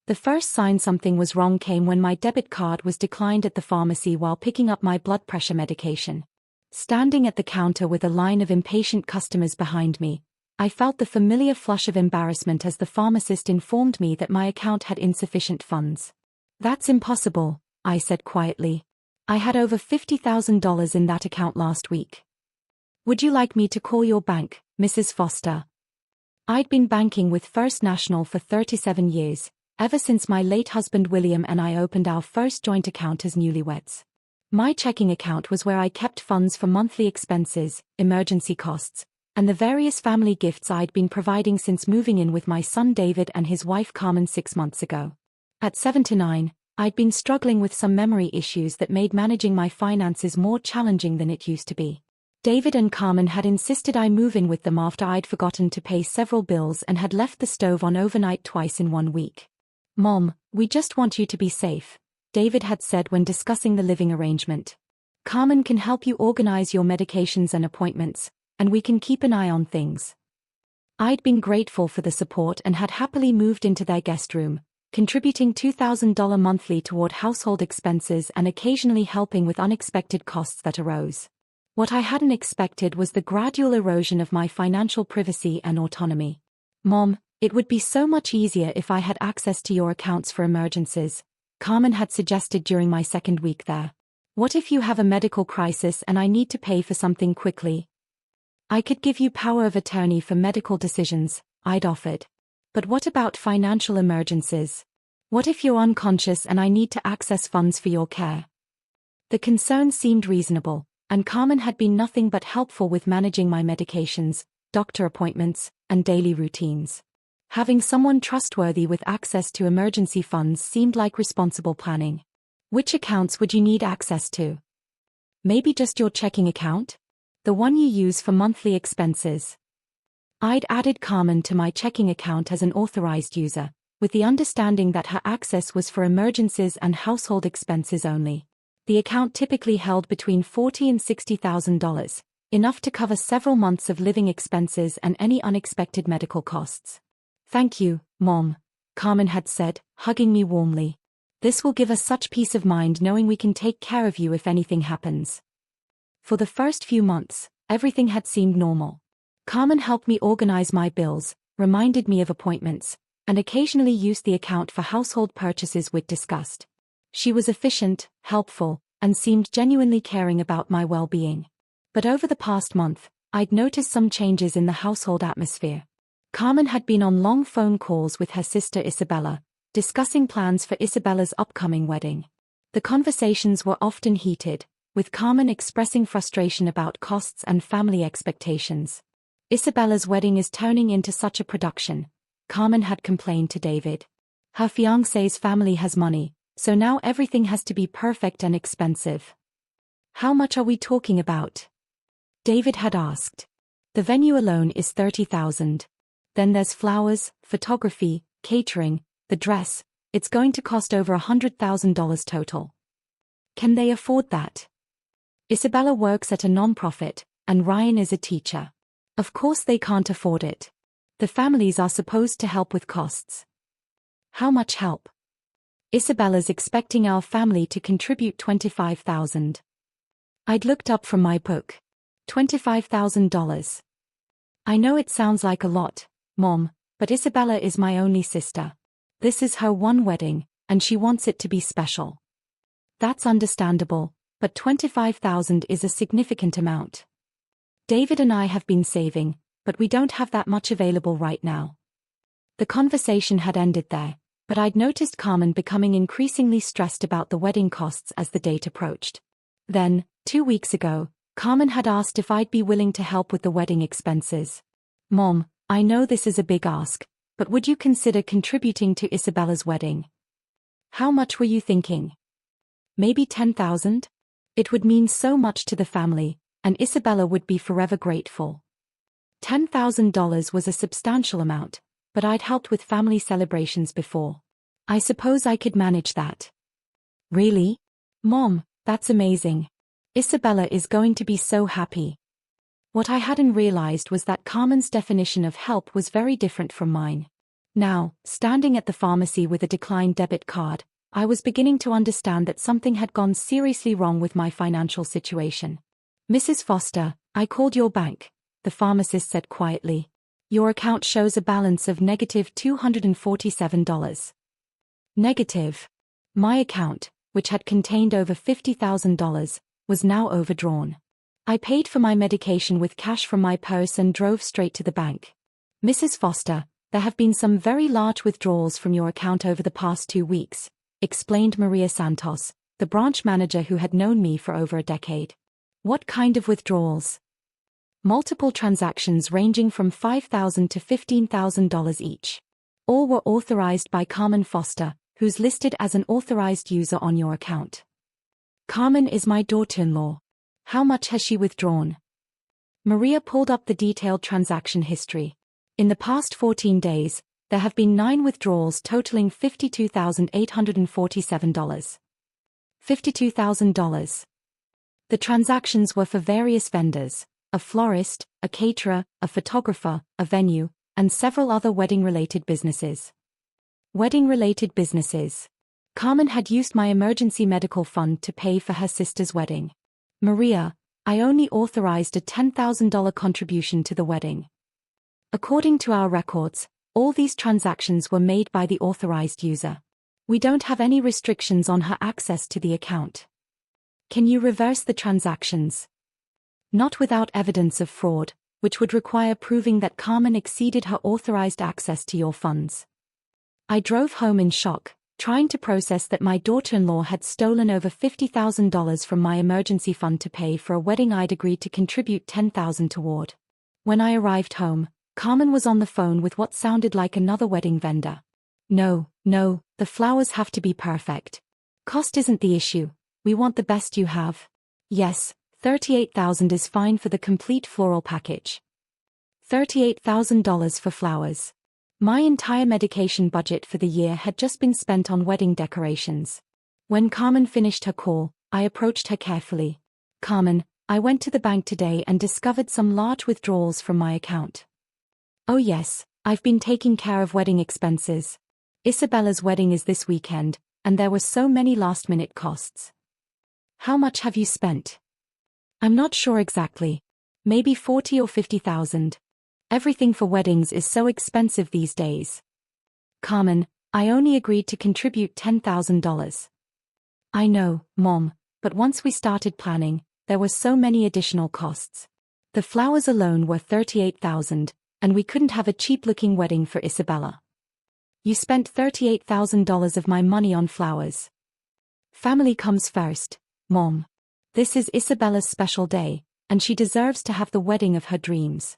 The first sign something was wrong came when my debit card was declined at the pharmacy while picking up my blood pressure medication. Standing at the counter with a line of impatient customers behind me, I felt the familiar flush of embarrassment as the pharmacist informed me that my account had insufficient funds. "That's impossible," I said quietly. "I had over $50,000 in that account last week." "Would you like me to call your bank, Mrs. Foster?" I'd been banking with First National for 37 years, ever since my late husband William and I opened our first joint account as newlyweds. My checking account was where I kept funds for monthly expenses, emergency costs, and the various family gifts I'd been providing since moving in with my son David and his wife Carmen 6 months ago. At 79, I'd been struggling with some memory issues that made managing my finances more challenging than it used to be. David and Carmen had insisted I move in with them after I'd forgotten to pay several bills and had left the stove on overnight twice in 1 week. "Mom, we just want you to be safe," David had said when discussing the living arrangement. "Carmen can help you organize your medications and appointments, and we can keep an eye on things." I'd been grateful for the support and had happily moved into their guest room, contributing $2,000 monthly toward household expenses and occasionally helping with unexpected costs that arose. What I hadn't expected was the gradual erosion of my financial privacy and autonomy. "Mom, it would be so much easier if I had access to your accounts for emergencies," Carmen had suggested during my second week there. "What if you have a medical crisis and I need to pay for something quickly?" "I could give you power of attorney for medical decisions," I'd offered. "But what about financial emergencies? What if you're unconscious and I need to access funds for your care?" The concern seemed reasonable, and Carmen had been nothing but helpful with managing my medications, doctor appointments, and daily routines. Having someone trustworthy with access to emergency funds seemed like responsible planning. "Which accounts would you need access to? Maybe just your checking account? The one you use for monthly expenses?" I'd added Carmen to my checking account as an authorized user, with the understanding that her access was for emergencies and household expenses only. The account typically held between $40,000 and $60,000, enough to cover several months of living expenses and any unexpected medical costs. "Thank you, Mom," Carmen had said, hugging me warmly. "This will give us such peace of mind knowing we can take care of you if anything happens." For the first few months, everything had seemed normal. Carmen helped me organize my bills, reminded me of appointments, and occasionally used the account for household purchases we'd discussed. She was efficient, helpful, and seemed genuinely caring about my well-being. But over the past month, I'd noticed some changes in the household atmosphere. Carmen had been on long phone calls with her sister Isabella, discussing plans for Isabella's upcoming wedding. The conversations were often heated, with Carmen expressing frustration about costs and family expectations. "Isabella's wedding is turning into such a production," Carmen had complained to David. "Her fiancé's family has money, so now everything has to be perfect and expensive." "How much are we talking about?" David had asked. "The venue alone is $30,000. Then there's flowers, photography, catering, the dress. It's going to cost over $100,000 total." "Can they afford that?" "Isabella works at a nonprofit, and Ryan is a teacher. Of course they can't afford it. The families are supposed to help with costs." "How much help?" "Isabella's expecting our family to contribute $25,000. I'd looked up from my book. $25,000. "I know it sounds like a lot, Mom, but Isabella is my only sister. This is her one wedding, and she wants it to be special." "That's understandable, but $25,000 is a significant amount. David and I have been saving, but we don't have that much available right now." The conversation had ended there, but I'd noticed Carmen becoming increasingly stressed about the wedding costs as the date approached. Then, 2 weeks ago, Carmen had asked if I'd be willing to help with the wedding expenses. "Mom, I know this is a big ask, but would you consider contributing to Isabella's wedding?" "How much were you thinking?" "Maybe $10,000? It would mean so much to the family, and Isabella would be forever grateful." $10,000 was a substantial amount, but I'd helped with family celebrations before. "I suppose I could manage that." "Really? Mom, that's amazing. Isabella is going to be so happy." What I hadn't realized was that Carmen's definition of help was very different from mine. Now, standing at the pharmacy with a declined debit card, I was beginning to understand that something had gone seriously wrong with my financial situation. "Mrs. Foster, I called your bank," the pharmacist said quietly. "Your account shows a balance of negative $247. Negative. My account, which had contained over $50,000, was now overdrawn. I paid for my medication with cash from my purse and drove straight to the bank. "Mrs. Foster, there have been some very large withdrawals from your account over the past 2 weeks," explained Maria Santos, the branch manager who had known me for over a decade. "What kind of withdrawals?" "Multiple transactions ranging from $5,000 to $15,000 each. All were authorized by Carmen Foster, who's listed as an authorized user on your account." "Carmen is my daughter-in-law. How much has she withdrawn?" Maria pulled up the detailed transaction history. "In the past 14 days, there have been 9 withdrawals totaling $52,847. $52,000. The transactions were for various vendors: a florist, a caterer, a photographer, a venue, and several other wedding-related businesses." Wedding-related businesses. Carmen had used my emergency medical fund to pay for her sister's wedding. "Maria, I only authorized a $10,000 contribution to the wedding. According to our records, all these transactions were made by the authorized user. We don't have any restrictions on her access to the account. Can you reverse the transactions?" "Not without evidence of fraud, which would require proving that Carmen exceeded her authorized access to your funds." I drove home in shock, trying to process that my daughter-in-law had stolen over $50,000 from my emergency fund to pay for a wedding I'd agreed to contribute $10,000 toward. When I arrived home, Carmen was on the phone with what sounded like another wedding vendor. No, the flowers have to be perfect. Cost isn't the issue. We want the best you have." "Yes, $38,000 is fine for the complete floral package." $38,000 for flowers. My entire medication budget for the year had just been spent on wedding decorations. When Carmen finished her call, I approached her carefully. "Carmen, I went to the bank today and discovered some large withdrawals from my account." "Oh yes, I've been taking care of wedding expenses. Isabella's wedding is this weekend, and there were so many last-minute costs." "How much have you spent?" "I'm not sure exactly. Maybe 40 or 50,000. Everything for weddings is so expensive these days." "Carmen, I only agreed to contribute $10,000. "I know, Mom, but once we started planning, there were so many additional costs. The flowers alone were $38,000, and we couldn't have a cheap-looking wedding for Isabella." "You spent $38,000 of my money on flowers." "Family comes first, Mom. This is Isabella's special day, and she deserves to have the wedding of her dreams."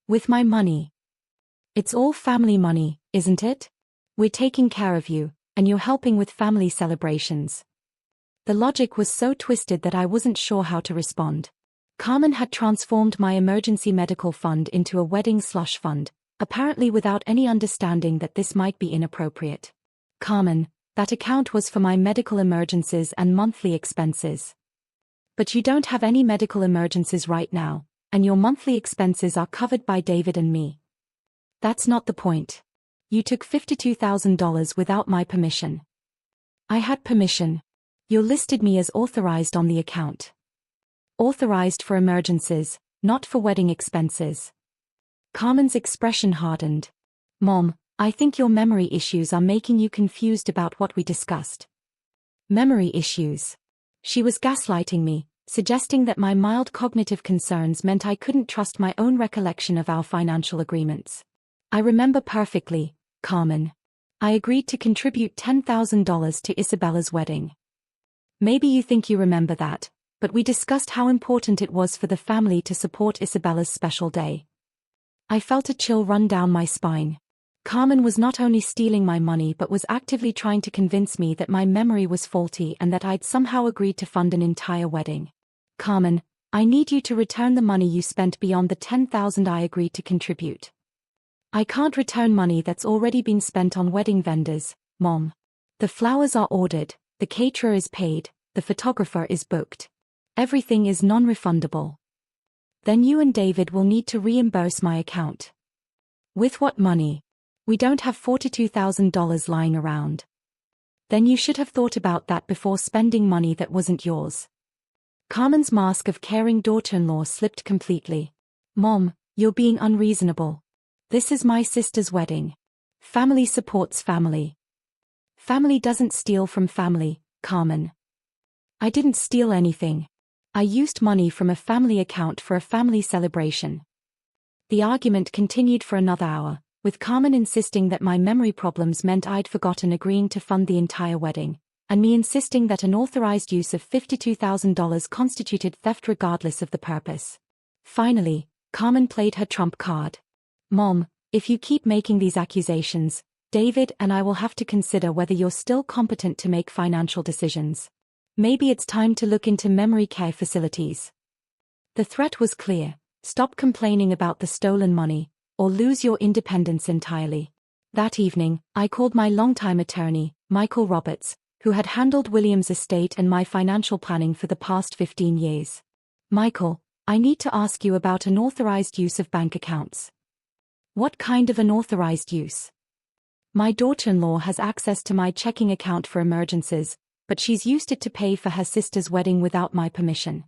"With my money." "It's all family money, isn't it? We're taking care of you, and you're helping with family celebrations." The logic was so twisted that I wasn't sure how to respond. Carmen had transformed my emergency medical fund into a wedding slush fund, apparently without any understanding that this might be inappropriate. "Carmen, that account was for my medical emergencies and monthly expenses." "But you don't have any medical emergencies right now, and your monthly expenses are covered by David and me." "That's not the point. You took $52,000 without my permission." "I had permission. You listed me as authorized on the account." "Authorized for emergencies, not for wedding expenses." Carmen's expression hardened. "Mom, I think your memory issues are making you confused about what we discussed." Memory issues. She was gaslighting me, suggesting that my mild cognitive concerns meant I couldn't trust my own recollection of our financial agreements. "I remember perfectly, Carmen. I agreed to contribute $10,000 to Isabella's wedding. Maybe you think you remember that, but we discussed how important it was for the family to support Isabella's special day." I felt a chill run down my spine. Carmen was not only stealing my money but was actively trying to convince me that my memory was faulty and that I'd somehow agreed to fund an entire wedding. "Carmen, I need you to return the money you spent beyond the $10,000 I agreed to contribute." "I can't return money that's already been spent on wedding vendors, Mom. The flowers are ordered, the caterer is paid, the photographer is booked. Everything is non-refundable." "Then you and David will need to reimburse my account." "With what money?" We don't have $42,000 lying around. Then you should have thought about that before spending money that wasn't yours. Carmen's mask of caring daughter-in-law slipped completely. Mom, you're being unreasonable. This is my sister's wedding. Family supports family. Family doesn't steal from family, Carmen. I didn't steal anything. I used money from a family account for a family celebration. The argument continued for another hour, with Carmen insisting that my memory problems meant I'd forgotten agreeing to fund the entire wedding, and me insisting that an authorized use of $52,000 constituted theft regardless of the purpose. Finally, Carmen played her trump card. Mom, if you keep making these accusations, David and I will have to consider whether you're still competent to make financial decisions. Maybe it's time to look into memory care facilities. The threat was clear: stop complaining about the stolen money, or lose your independence entirely. That evening, I called my longtime attorney, Michael Roberts, who had handled William's estate and my financial planning for the past 15 years. Michael, I need to ask you about unauthorized use of bank accounts. What kind of unauthorized use? My daughter-in-law has access to my checking account for emergencies, but she's used it to pay for her sister's wedding without my permission.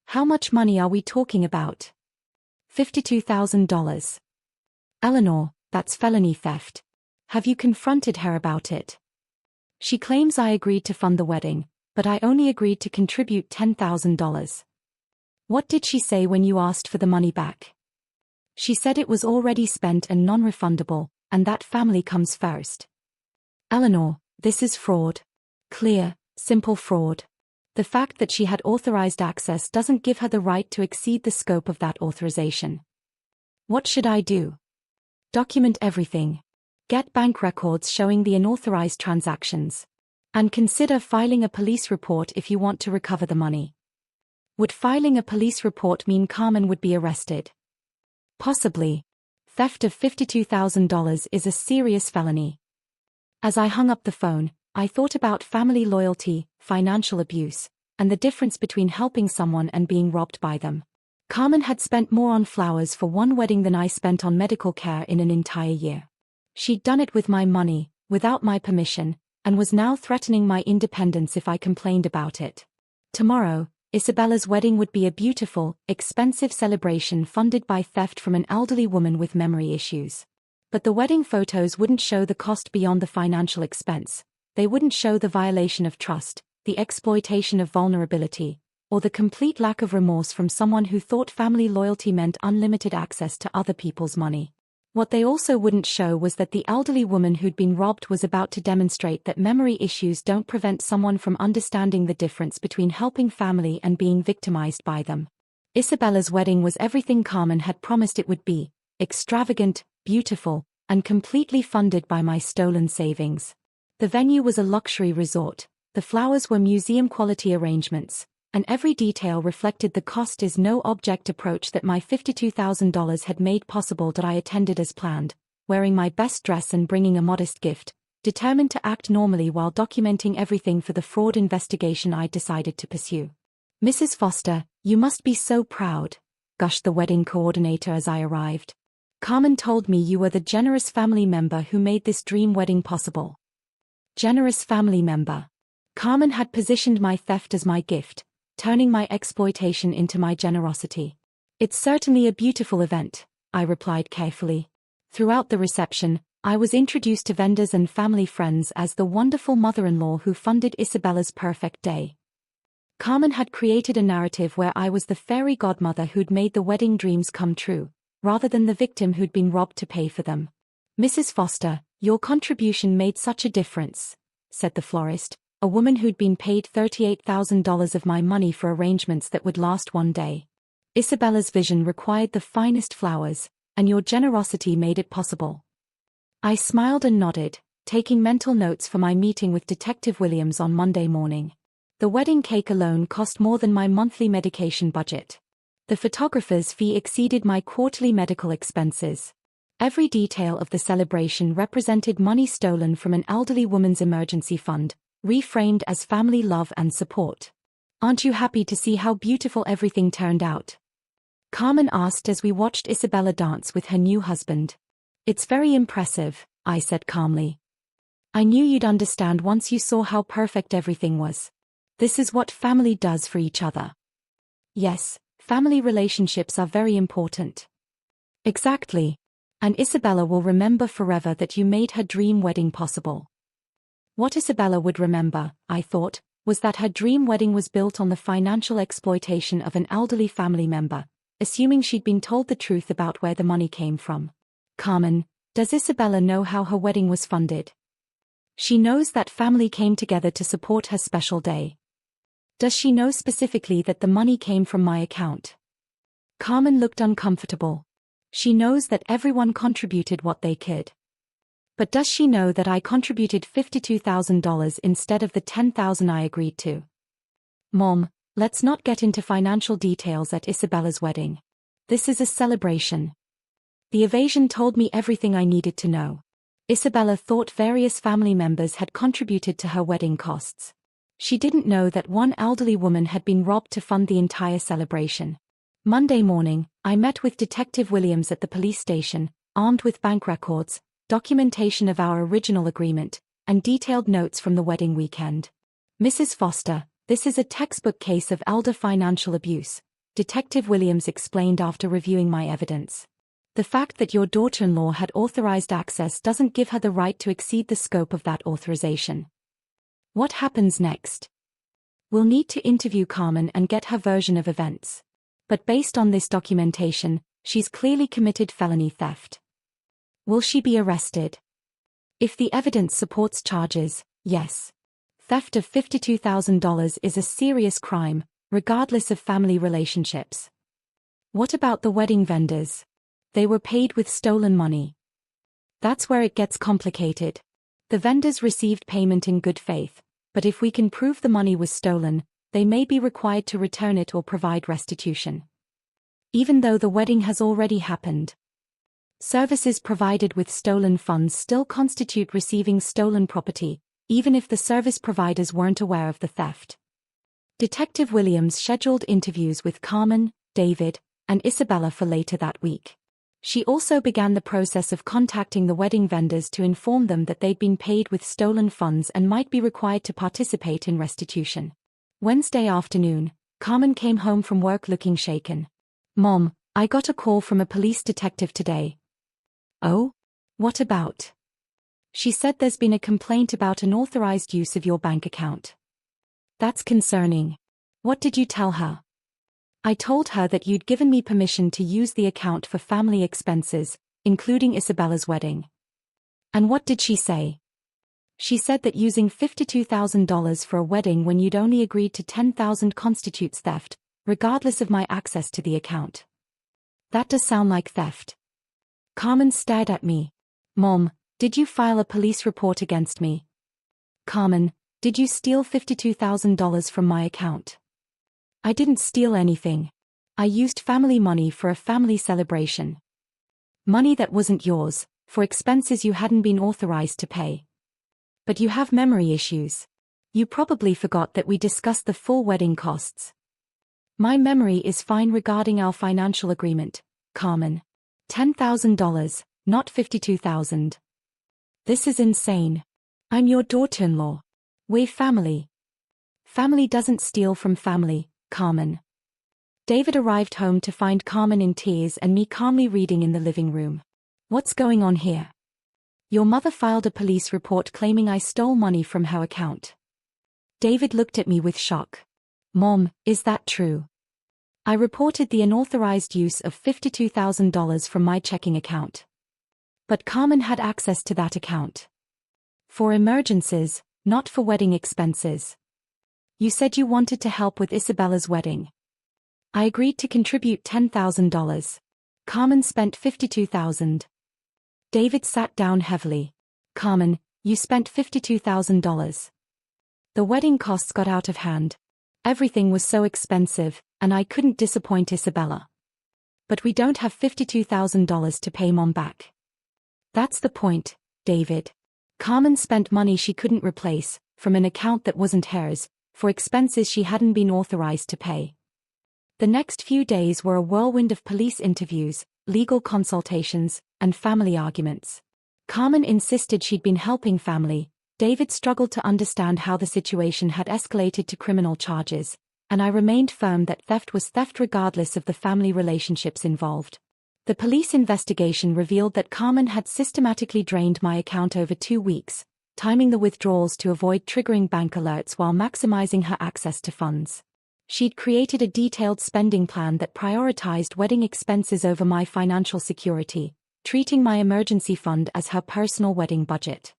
How much money are we talking about? $52,000. Eleanor, that's felony theft. Have you confronted her about it? She claims I agreed to fund the wedding, but I only agreed to contribute $10,000. What did she say when you asked for the money back? She said it was already spent and non-refundable, and that family comes first. Eleanor, this is fraud. Clear, simple fraud. The fact that she had authorized access doesn't give her the right to exceed the scope of that authorization. What should I do? Document everything. Get bank records showing the unauthorized transactions. And consider filing a police report if you want to recover the money. Would filing a police report mean Carmen would be arrested? Possibly. Theft of $52,000 is a serious felony. As I hung up the phone, I thought about family loyalty, financial abuse, and the difference between helping someone and being robbed by them. Carmen had spent more on flowers for one wedding than I spent on medical care in an entire year. She'd done it with my money, without my permission, and was now threatening my independence if I complained about it. Tomorrow, Isabella's wedding would be a beautiful, expensive celebration funded by theft from an elderly woman with memory issues. But the wedding photos wouldn't show the cost beyond the financial expense. They wouldn't show the violation of trust, the exploitation of vulnerability, or the complete lack of remorse from someone who thought family loyalty meant unlimited access to other people's money. What they also wouldn't show was that the elderly woman who'd been robbed was about to demonstrate that memory issues don't prevent someone from understanding the difference between helping family and being victimized by them. Isabella's wedding was everything Carmen had promised it would be: extravagant, beautiful, and completely funded by my stolen savings. The venue was a luxury resort, the flowers were museum-quality arrangements, and every detail reflected the cost-is-no-object approach that my $52,000 had made possible. That I attended as planned, wearing my best dress and bringing a modest gift, determined to act normally while documenting everything for the fraud investigation I'd decided to pursue. Mrs. Foster, you must be so proud, gushed the wedding coordinator as I arrived. Carmen told me you were the generous family member who made this dream wedding possible. Generous family member. Carmen had positioned my theft as my gift, turning my exploitation into my generosity. It's certainly a beautiful event, I replied carefully. Throughout the reception, I was introduced to vendors and family friends as the wonderful mother-in-law who funded Isabella's perfect day. Carmen had created a narrative where I was the fairy godmother who'd made the wedding dreams come true, rather than the victim who'd been robbed to pay for them. Mrs. Foster, your contribution made such a difference, said the florist, a woman who'd been paid $38,000 of my money for arrangements that would last one day. Isabella's vision required the finest flowers, and your generosity made it possible. I smiled and nodded, taking mental notes for my meeting with Detective Williams on Monday morning. The wedding cake alone cost more than my monthly medication budget. The photographer's fee exceeded my quarterly medical expenses. Every detail of the celebration represented money stolen from an elderly woman's emergency fund, reframed as family love and support. Aren't you happy to see how beautiful everything turned out? Carmen asked as we watched Isabella dance with her new husband. It's very impressive, I said calmly. I knew you'd understand once you saw how perfect everything was. This is what family does for each other. Yes, family relationships are very important. Exactly. And Isabella will remember forever that you made her dream wedding possible. What Isabella would remember, I thought, was that her dream wedding was built on the financial exploitation of an elderly family member, assuming she'd been told the truth about where the money came from. Carmen, does Isabella know how her wedding was funded? She knows that family came together to support her special day. Does she know specifically that the money came from my account? Carmen looked uncomfortable. She knows that everyone contributed what they could. But does she know that I contributed $52,000 instead of the $10,000 I agreed to? Mom, let's not get into financial details at Isabella's wedding. This is a celebration. The evasion told me everything I needed to know. Isabella thought various family members had contributed to her wedding costs. She didn't know that one elderly woman had been robbed to fund the entire celebration. Monday morning, I met with Detective Williams at the police station, armed with bank records, documentation of our original agreement, and detailed notes from the wedding weekend. Mrs. Foster, this is a textbook case of elder financial abuse, Detective Williams explained after reviewing my evidence. The fact that your daughter-in-law had authorized access doesn't give her the right to exceed the scope of that authorization. What happens next? We'll need to interview Carmen and get her version of events. But based on this documentation, she's clearly committed felony theft. Will she be arrested? If the evidence supports charges, yes. Theft of $52,000 is a serious crime, regardless of family relationships. What about the wedding vendors? They were paid with stolen money. That's where it gets complicated. The vendors received payment in good faith, but if we can prove the money was stolen, they may be required to return it or provide restitution. Even though the wedding has already happened. Services provided with stolen funds still constitute receiving stolen property, even if the service providers weren't aware of the theft. Detective Williams scheduled interviews with Carmen, David, and Isabella for later that week. She also began the process of contacting the wedding vendors to inform them that they'd been paid with stolen funds and might be required to participate in restitution. Wednesday afternoon, Carmen came home from work looking shaken. Mom, I got a call from a police detective today. Oh? What about? She said there's been a complaint about unauthorized use of your bank account. That's concerning. What did you tell her? I told her that you'd given me permission to use the account for family expenses, including Isabella's wedding. And what did she say? She said that using $52,000 for a wedding when you'd only agreed to $10,000 constitutes theft, regardless of my access to the account. That does sound like theft. Carmen stared at me. Mom, did you file a police report against me? Carmen, did you steal $52,000 from my account? I didn't steal anything. I used family money for a family celebration. Money that wasn't yours, for expenses you hadn't been authorized to pay. But you have memory issues. You probably forgot that we discussed the full wedding costs. My memory is fine regarding our financial agreement, Carmen. $10,000, not $52,000. This is insane. I'm your daughter-in-law. We're family. Family doesn't steal from family, Carmen. David arrived home to find Carmen in tears and me calmly reading in the living room. What's going on here? Your mother filed a police report claiming I stole money from her account. David looked at me with shock. Mom, is that true? I reported the unauthorized use of $52,000 from my checking account. But Carmen had access to that account. For emergencies, not for wedding expenses. You said you wanted to help with Isabella's wedding. I agreed to contribute $10,000. Carmen spent $52,000. David sat down heavily. Carmen, you spent $52,000. The wedding costs got out of hand. Everything was so expensive, and I couldn't disappoint Isabella. But we don't have $52,000 to pay Mom back. That's the point, David. Carmen spent money she couldn't replace, from an account that wasn't hers, for expenses she hadn't been authorized to pay. The next few days were a whirlwind of police interviews, legal consultations, and family arguments. Carmen insisted she'd been helping family. David struggled to understand how the situation had escalated to criminal charges, and I remained firm that theft was theft regardless of the family relationships involved. The police investigation revealed that Carmen had systematically drained my account over 2 weeks, timing the withdrawals to avoid triggering bank alerts while maximizing her access to funds. She'd created a detailed spending plan that prioritized wedding expenses over my financial security, treating my emergency fund as her personal wedding budget.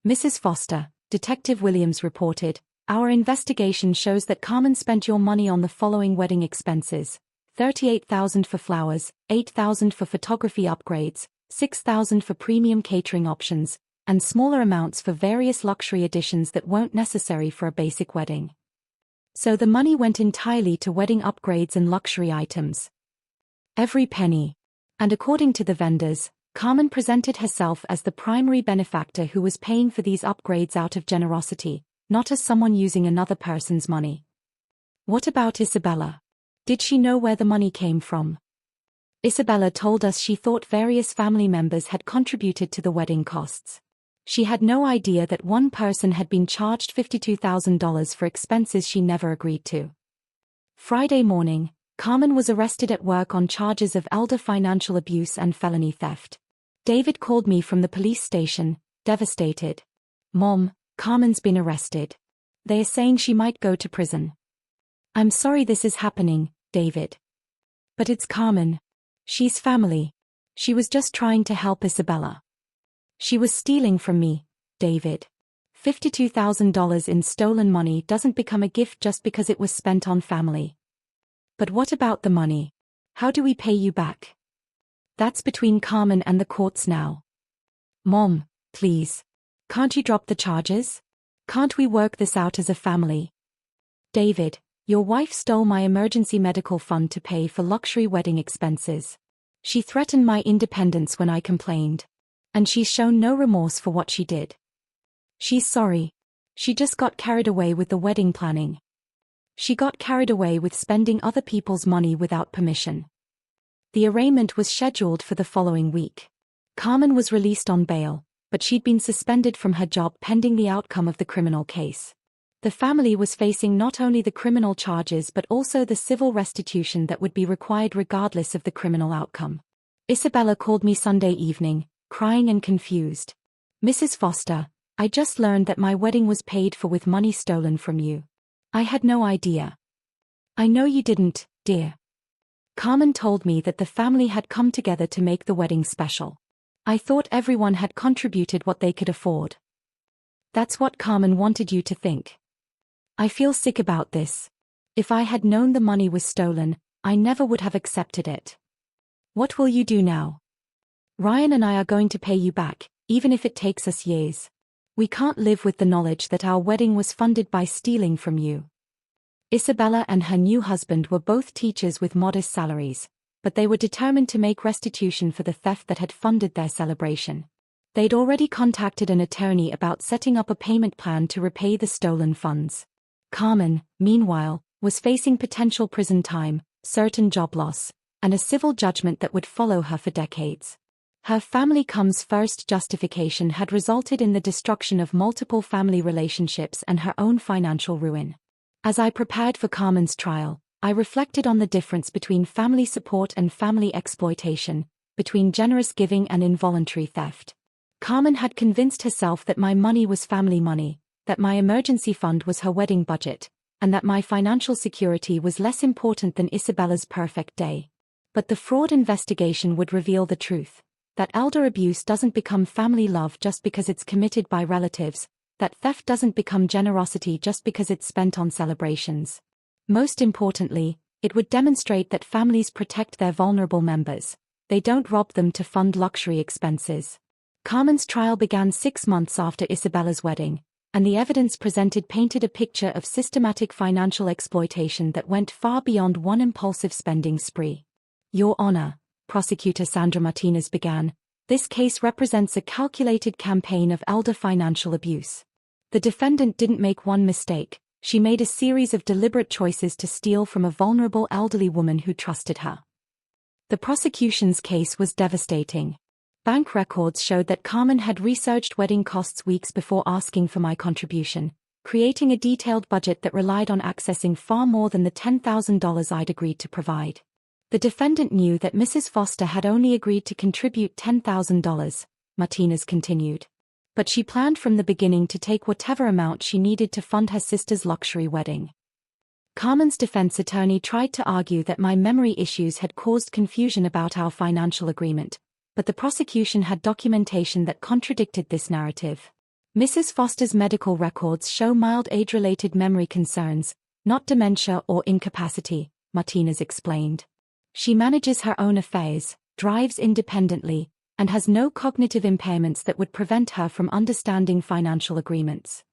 Mrs. Foster, Detective Williams reported, "Our investigation shows that Carmen spent your money on the following wedding expenses: $38,000 for flowers, $8,000 for photography upgrades, $6,000 for premium catering options, and smaller amounts for various luxury additions that weren't necessary for a basic wedding." So the money went entirely to wedding upgrades and luxury items. Every penny. And according to the vendors, Carmen presented herself as the primary benefactor who was paying for these upgrades out of generosity, not as someone using another person's money. What about Isabella? Did she know where the money came from? Isabella told us she thought various family members had contributed to the wedding costs. She had no idea that one person had been charged $52,000 for expenses she never agreed to. Friday morning, Carmen was arrested at work on charges of elder financial abuse and felony theft. David called me from the police station, devastated. "Mom, Carmen's been arrested. They're saying she might go to prison." "I'm sorry this is happening, David. But it's Carmen. She's family. She was just trying to help Isabella. She was stealing from me, David. $52,000 in stolen money doesn't become a gift just because it was spent on family." "But what about the money? How do we pay you back?" "That's between Carmen and the courts now." "Mom, please. Can't you drop the charges? Can't we work this out as a family?" "David, your wife stole my emergency medical fund to pay for luxury wedding expenses. She threatened my independence when I complained. And she's shown no remorse for what she did. She's sorry. She just got carried away with the wedding planning. She got carried away with spending other people's money without permission." The arraignment was scheduled for the following week. Carmen was released on bail, but she'd been suspended from her job pending the outcome of the criminal case. The family was facing not only the criminal charges but also the civil restitution that would be required regardless of the criminal outcome. Isabella called me Sunday evening, crying and confused. "Mrs. Foster, I just learned that my wedding was paid for with money stolen from you. I had no idea." "I know you didn't, dear. Carmen told me that the family had come together to make the wedding special. I thought everyone had contributed what they could afford." "That's what Carmen wanted you to think. I feel sick about this. If I had known the money was stolen, I never would have accepted it." "What will you do now?" "Ryan and I are going to pay you back, even if it takes us years. We can't live with the knowledge that our wedding was funded by stealing from you." Isabella and her new husband were both teachers with modest salaries, but they were determined to make restitution for the theft that had funded their celebration. They'd already contacted an attorney about setting up a payment plan to repay the stolen funds. Carmen, meanwhile, was facing potential prison time, certain job loss, and a civil judgment that would follow her for decades. Her family comes first justification had resulted in the destruction of multiple family relationships and her own financial ruin. As I prepared for Carmen's trial, I reflected on the difference between family support and family exploitation, between generous giving and involuntary theft. Carmen had convinced herself that my money was family money, that my emergency fund was her wedding budget, and that my financial security was less important than Isabella's perfect day. But the fraud investigation would reveal the truth. That elder abuse doesn't become family love just because it's committed by relatives, that theft doesn't become generosity just because it's spent on celebrations. Most importantly, it would demonstrate that families protect their vulnerable members. They don't rob them to fund luxury expenses. Carmen's trial began 6 months after Isabella's wedding, and the evidence presented painted a picture of systematic financial exploitation that went far beyond one impulsive spending spree. "Your Honor," Prosecutor Sandra Martinez began, "this case represents a calculated campaign of elder financial abuse. The defendant didn't make one mistake, she made a series of deliberate choices to steal from a vulnerable elderly woman who trusted her. The prosecution's case was devastating. Bank records showed that Carmen had researched wedding costs weeks before asking for my contribution, creating a detailed budget that relied on accessing far more than the $10,000 I'd agreed to provide. The defendant knew that Mrs. Foster had only agreed to contribute $10,000, Martinez continued. But she planned from the beginning to take whatever amount she needed to fund her sister's luxury wedding. Carmen's defense attorney tried to argue that my memory issues had caused confusion about our financial agreement, but the prosecution had documentation that contradicted this narrative. Mrs. Foster's medical records show mild age-related memory concerns, not dementia or incapacity, Martinez explained. She manages her own affairs, drives independently, and has no cognitive impairments that would prevent her from understanding financial agreements.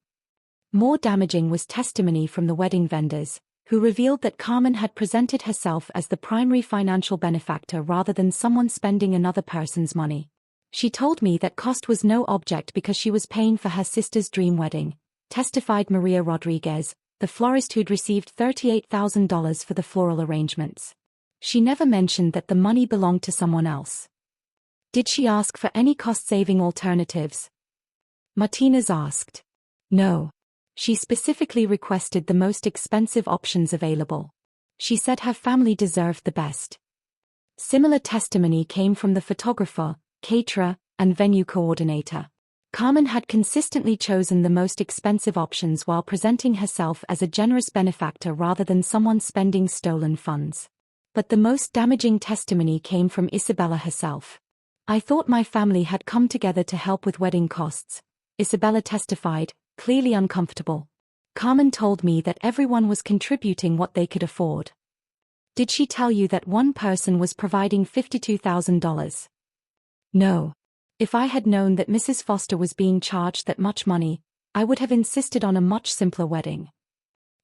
More damaging was testimony from the wedding vendors, who revealed that Carmen had presented herself as the primary financial benefactor rather than someone spending another person's money. She told me that cost was no object because she was paying for her sister's dream wedding, testified Maria Rodriguez, the florist who'd received $38,000 for the floral arrangements. She never mentioned that the money belonged to someone else. Did she ask for any cost-saving alternatives? Martinez asked. No. She specifically requested the most expensive options available. She said her family deserved the best. Similar testimony came from the photographer, caterer, and venue coordinator. Carmen had consistently chosen the most expensive options while presenting herself as a generous benefactor rather than someone spending stolen funds. But the most damaging testimony came from Isabella herself. I thought my family had come together to help with wedding costs, Isabella testified, clearly uncomfortable. Carmen told me that everyone was contributing what they could afford. Did she tell you that one person was providing $52,000? No. If I had known that Mrs. Foster was being charged that much money, I would have insisted on a much simpler wedding.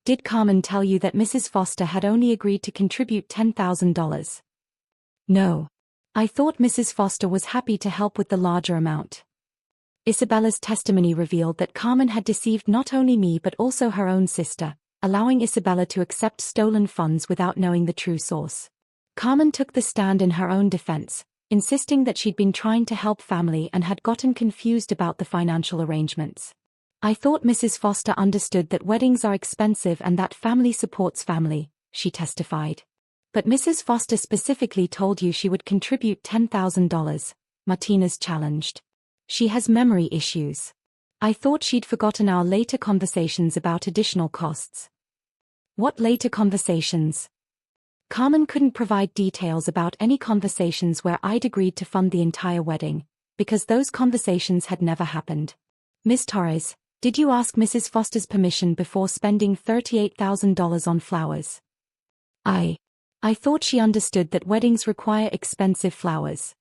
Did Carmen tell you that Mrs. Foster had only agreed to contribute $10,000? No. I thought Mrs. Foster was happy to help with the larger amount. Isabella's testimony revealed that Carmen had deceived not only me but also her own sister, allowing Isabella to accept stolen funds without knowing the true source. Carmen took the stand in her own defense, insisting that she'd been trying to help family and had gotten confused about the financial arrangements. I thought Mrs. Foster understood that weddings are expensive and that family supports family, she testified. But Mrs. Foster specifically told you she would contribute $10,000, Martinez challenged. She has memory issues. I thought she'd forgotten our later conversations about additional costs. What later conversations? Carmen couldn't provide details about any conversations where I'd agreed to fund the entire wedding, because those conversations had never happened. Ms. Torres, did you ask Mrs. Foster's permission before spending $38,000 on flowers? I thought she understood that weddings require expensive flowers.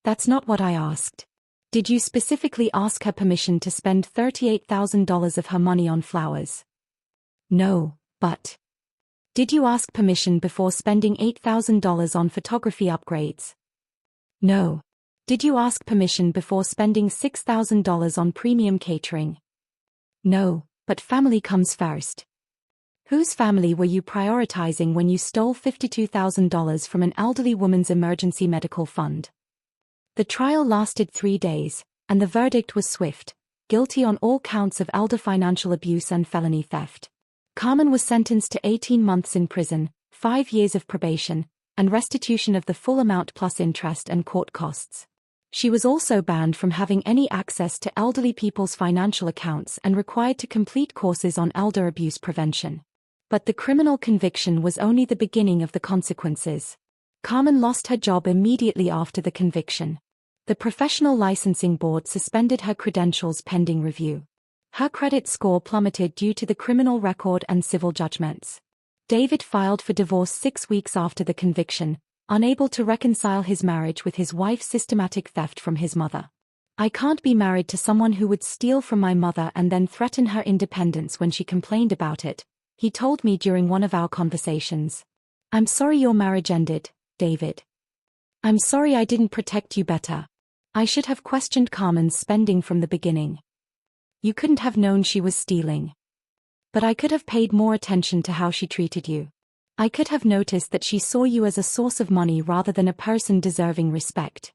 That's not what I asked. Did you specifically ask her permission to spend $38,000 of her money on flowers? No, but... Did you ask permission before spending $8,000 on photography upgrades? No. Did you ask permission before spending $6,000 on premium catering? No, but family comes first. Whose family were you prioritizing when you stole $52,000 from an elderly woman's emergency medical fund? The trial lasted 3 days, and the verdict was swift, guilty on all counts of elder financial abuse and felony theft. Carmen was sentenced to 18 months in prison, 5 years of probation, and restitution of the full amount plus interest and court costs. She was also banned from having any access to elderly people's financial accounts and required to complete courses on elder abuse prevention. But the criminal conviction was only the beginning of the consequences. Carmen lost her job immediately after the conviction. The Professional Licensing Board suspended her credentials pending review. Her credit score plummeted due to the criminal record and civil judgments. David filed for divorce 6 weeks after the conviction, unable to reconcile his marriage with his wife's systematic theft from his mother. I can't be married to someone who would steal from my mother and then threaten her independence when she complained about it, he told me during one of our conversations. I'm sorry your marriage ended, David. I'm sorry I didn't protect you better. I should have questioned Carmen's spending from the beginning. You couldn't have known she was stealing. But I could have paid more attention to how she treated you. I could have noticed that she saw you as a source of money rather than a person deserving respect.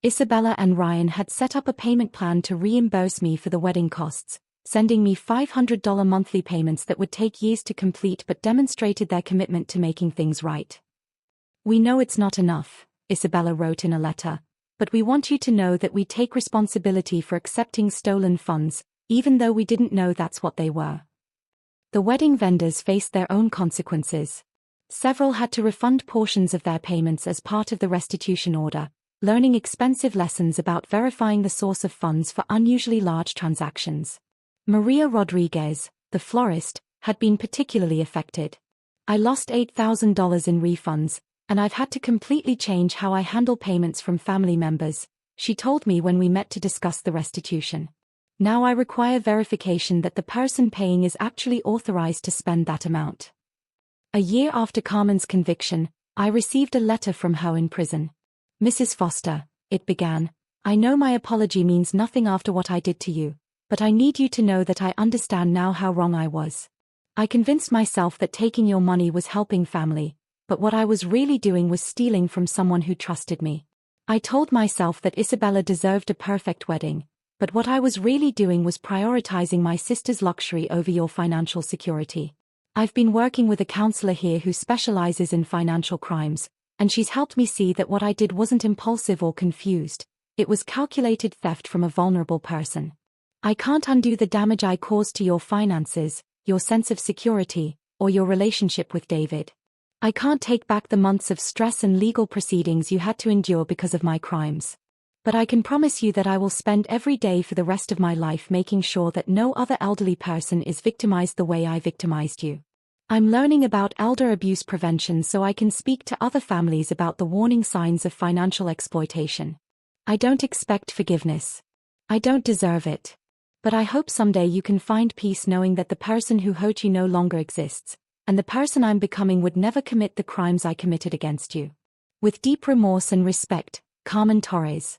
Isabella and Ryan had set up a payment plan to reimburse me for the wedding costs, sending me $500 monthly payments that would take years to complete but demonstrated their commitment to making things right. "We know it's not enough," Isabella wrote in a letter, "but we want you to know that we take responsibility for accepting stolen funds, even though we didn't know that's what they were." The wedding vendors faced their own consequences. Several had to refund portions of their payments as part of the restitution order, learning expensive lessons about verifying the source of funds for unusually large transactions. Maria Rodriguez, the florist, had been particularly affected. "I lost $8,000 in refunds, and I've had to completely change how I handle payments from family members," she told me when we met to discuss the restitution. "Now I require verification that the person paying is actually authorized to spend that amount." A year after Carmen's conviction, I received a letter from her in prison. "Mrs. Foster," it began, "I know my apology means nothing after what I did to you, but I need you to know that I understand now how wrong I was. I convinced myself that taking your money was helping family, but what I was really doing was stealing from someone who trusted me. I told myself that Isabella deserved a perfect wedding, but what I was really doing was prioritizing my sister's luxury over your financial security. I've been working with a counselor here who specializes in financial crimes, and she's helped me see that what I did wasn't impulsive or confused, it was calculated theft from a vulnerable person. I can't undo the damage I caused to your finances, your sense of security, or your relationship with David. I can't take back the months of stress and legal proceedings you had to endure because of my crimes. But I can promise you that I will spend every day for the rest of my life making sure that no other elderly person is victimized the way I victimized you. I'm learning about elder abuse prevention so I can speak to other families about the warning signs of financial exploitation. I don't expect forgiveness. I don't deserve it. But I hope someday you can find peace knowing that the person who hurt you no longer exists, and the person I'm becoming would never commit the crimes I committed against you. With deep remorse and respect, Carmen Torres."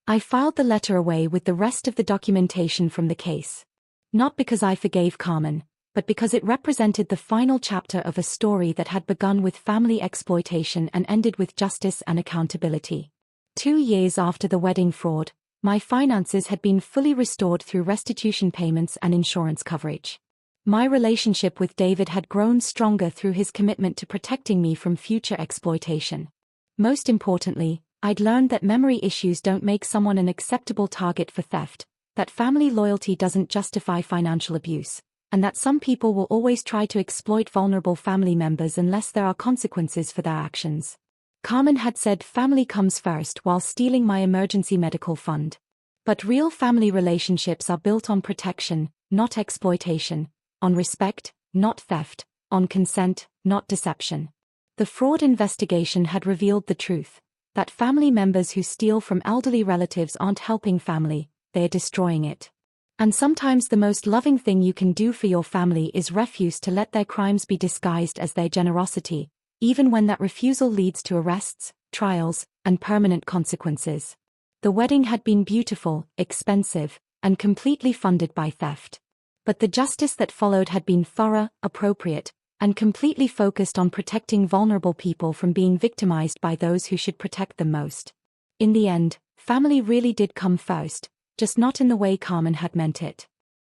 I filed the letter away with the rest of the documentation from the case. Not because I forgave Carmen, but because it represented the final chapter of a story that had begun with family exploitation and ended with justice and accountability. 2 years after the wedding fraud, my finances had been fully restored through restitution payments and insurance coverage. My relationship with David had grown stronger through his commitment to protecting me from future exploitation. Most importantly, I'd learned that memory issues don't make someone an acceptable target for theft, that family loyalty doesn't justify financial abuse, and that some people will always try to exploit vulnerable family members unless there are consequences for their actions. Carmen had said family comes first while stealing my emergency medical fund. But real family relationships are built on protection, not exploitation, on respect, not theft, on consent, not deception. The fraud investigation had revealed the truth, that family members who steal from elderly relatives aren't helping family, they're destroying it. And sometimes the most loving thing you can do for your family is refuse to let their crimes be disguised as their generosity, even when that refusal leads to arrests, trials, and permanent consequences. The wedding had been beautiful, expensive, and completely funded by theft. But the justice that followed had been thorough, appropriate, and completely focused on protecting vulnerable people from being victimized by those who should protect them most. In the end, family really did come first, just not in the way Carmen had meant it.